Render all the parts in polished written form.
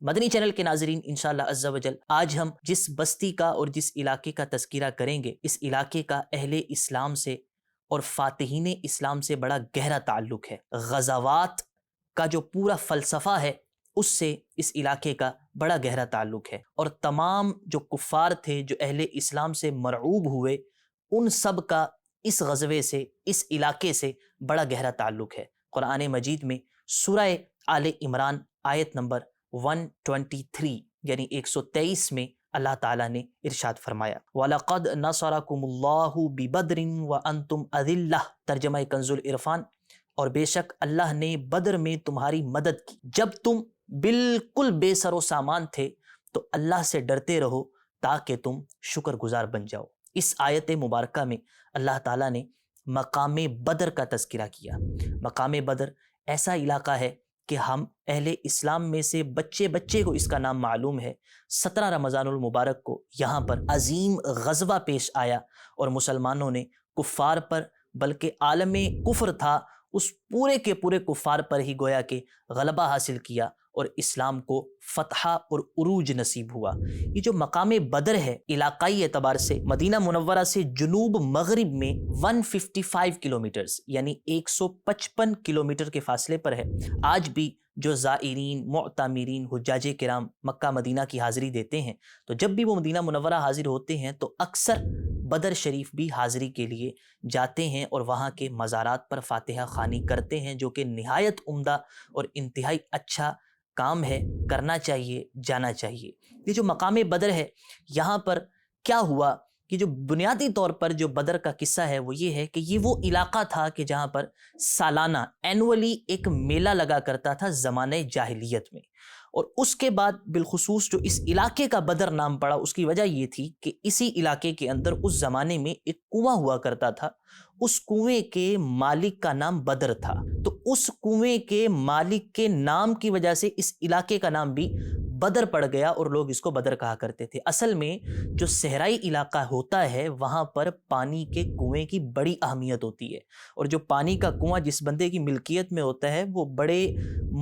مدنی channel کے ناظرین، انشاءاللہ عز و جل آج ہم جس بستی کا اور جس علاقے کا تذکرہ کریں گے، اس علاقے کا اہل اسلام سے اور فاتحین اسلام سے بڑا گہرا تعلق ہے۔ غزوات کا جو پورا فلسفہ ہے اس سے اس علاقے کا بڑا گہرا تعلق ہے، اور تمام جو کفار تھے جو اہل اسلام سے مرعوب ہوئے، ان سب کا اس غزوے سے، اس علاقے سے بڑا گہرا تعلق ہے۔ قرآن مجید میں سورہ آل عمران آیت نمبر 123 یعنی 123 میں اللہ تعالیٰ نے ارشاد فرمایا، وَلَقَدْ نَصَرَكُمُ اللَّهُ بِبَدْرٍ وَأَنْتُمْ أَذِلَّةٌ، ترجمہ کنز العرفان، اور بے شک اللہ نے بدر میں تمہاری مدد کی جب تم بالکل بے سر و سامان تھے، تو اللہ سے ڈرتے رہو تاکہ تم شکر گزار بن جاؤ۔ اس آیت مبارکہ میں اللہ تعالیٰ نے مقام بدر کا تذکرہ کیا۔ مقام بدر ایسا علاقہ ہے کہ ہم اہل اسلام میں سے بچے بچے کو اس کا نام معلوم ہے۔ 17 رمضان المبارک کو یہاں پر عظیم غزوہ پیش آیا، اور مسلمانوں نے کفار پر، بلکہ عالم کفر تھا اس پورے کے پورے کفار پر ہی گویا کہ غلبہ حاصل کیا، اور اسلام کو فتح اور عروج نصیب ہوا۔ یہ جو مقام بدر ہے علاقائی اعتبار سے مدینہ منورہ سے جنوب مغرب میں 155 کلومیٹرز یعنی 155 کلومیٹر کے فاصلے پر ہے۔ آج بھی جو زائرین، معتمرین، حجاج کرام مکہ مدینہ کی حاضری دیتے ہیں، تو جب بھی وہ مدینہ منورہ حاضر ہوتے ہیں تو اکثر بدر شریف بھی حاضری کے لیے جاتے ہیں، اور وہاں کے مزارات پر فاتحہ خوانی کرتے ہیں، جو کہ نہایت عمدہ اور انتہائی اچھا کام ہے، کرنا چاہیے، جانا چاہیے۔ یہ جو مقام بدر ہے، یہاں پر کیا ہوا کہ جو بنیادی طور پر جو بدر کا قصہ ہے وہ یہ ہے کہ یہ وہ علاقہ تھا کہ جہاں پر سالانہ اینولی ایک میلہ لگا کرتا تھا زمانہ جاہلیت میں، اور اس کے بعد بالخصوص جو اس علاقے کا بدر نام پڑا اس کی وجہ یہ تھی کہ اسی علاقے کے اندر اس زمانے میں ایک کنواں ہوا کرتا تھا، اس کنویں کے مالک کا نام بدر تھا، تو اس کنویں کے مالک کے نام کی وجہ سے اس علاقے کا نام بھی بدر پڑ گیا، اور لوگ اس کو بدر کہا کرتے تھے۔ اصل میں جو صحرائی علاقہ ہوتا ہے وہاں پر پانی کے کنویں کی بڑی اہمیت ہوتی ہے، اور جو پانی کا کنواں جس بندے کی ملکیت میں ہوتا ہے وہ بڑے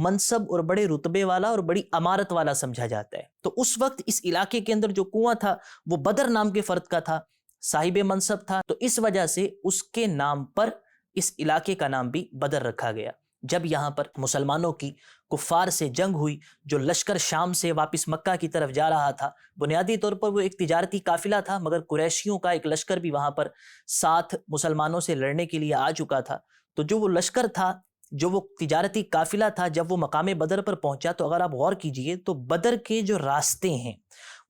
منصب اور بڑے رتبے والا اور بڑی عمارت والا سمجھا جاتا ہے۔ تو اس وقت اس علاقے کے اندر جو کنواں تھا وہ بدر نام کے فرد کا تھا، صاحب منصب تھا، تو اس وجہ سے اس کے نام پر اس علاقے کا نام بھی بدر رکھا گیا۔ جب یہاں پر مسلمانوں کی کفار سے جنگ ہوئی، جو لشکر شام سے واپس مکہ کی طرف جا رہا تھا، بنیادی طور پر وہ ایک تجارتی قافلہ تھا، مگر قریشیوں کا ایک لشکر بھی وہاں پر ساتھ مسلمانوں سے لڑنے کے لیے آ چکا تھا۔ تو جو وہ لشکر تھا، جو وہ تجارتی قافلہ تھا، جب وہ مقام بدر پر پہنچا تو اگر آپ غور کیجئے تو بدر کے جو راستے ہیں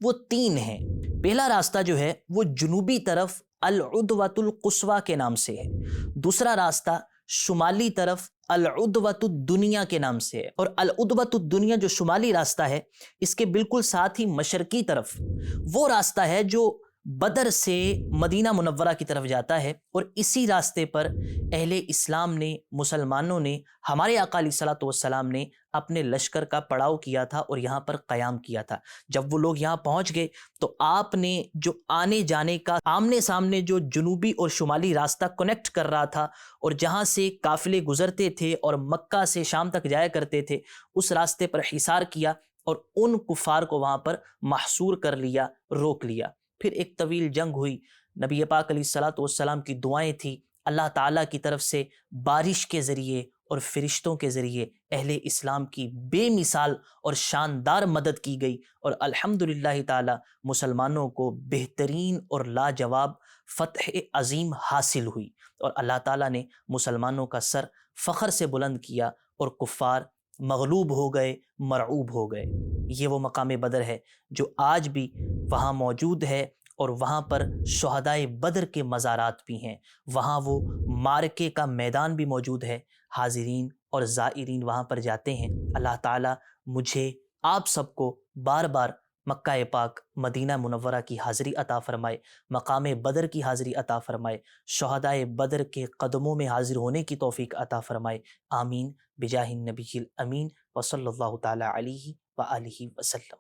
وہ 3 ہیں۔ پہلا راستہ جو ہے وہ جنوبی طرف العدوۃ القصویٰ کے نام سے ہے، دوسرا راستہ شمالی طرف العدوۃ الدنیا کے نام سے ہے، اور العدوۃ الدنیا جو شمالی راستہ ہے اس کے بالکل ساتھ ہی مشرقی طرف وہ راستہ ہے جو بدر سے مدینہ منورہ کی طرف جاتا ہے، اور اسی راستے پر اہل اسلام نے، مسلمانوں نے، ہمارے آقا علیہ الصلوۃ والسلام نے اپنے لشکر کا پڑاؤ کیا تھا اور یہاں پر قیام کیا تھا۔ جب وہ لوگ یہاں پہنچ گئے تو آپ نے جو آنے جانے کا آمنے سامنے جو جنوبی اور شمالی راستہ کنیکٹ کر رہا تھا، اور جہاں سے قافلے گزرتے تھے اور مکہ سے شام تک جایا کرتے تھے، اس راستے پر حصار کیا اور ان کفار کو وہاں پر محصور کر لیا، روک لیا۔ پھر ایک طویل جنگ ہوئی، نبی پاک علیہ الصلوۃ والسلام کی دعائیں تھیں، اللہ تعالیٰ کی طرف سے بارش کے ذریعے اور فرشتوں کے ذریعے اہل اسلام کی بے مثال اور شاندار مدد کی گئی، اور الحمدللہ تعالیٰ مسلمانوں کو بہترین اور لاجواب فتح عظیم حاصل ہوئی، اور اللہ تعالیٰ نے مسلمانوں کا سر فخر سے بلند کیا، اور کفار مغلوب ہو گئے، مرعوب ہو گئے۔ یہ وہ مقام بدر ہے جو آج بھی وہاں موجود ہے، اور وہاں پر شہدائے بدر کے مزارات بھی ہیں، وہاں وہ معرکے کا میدان بھی موجود ہے۔ حاضرین اور زائرین وہاں پر جاتے ہیں۔ اللہ تعالیٰ مجھے، آپ سب کو بار بار مکہ پاک مدینہ منورہ کی حاضری عطا فرمائے، مقام بدر کی حاضری عطا فرمائے، شہدائے بدر کے قدموں میں حاضر ہونے کی توفیق عطا فرمائے۔ آمین بجاہ النبی الامین وصلی اللہ تعالی علیہ وآلہ وسلم۔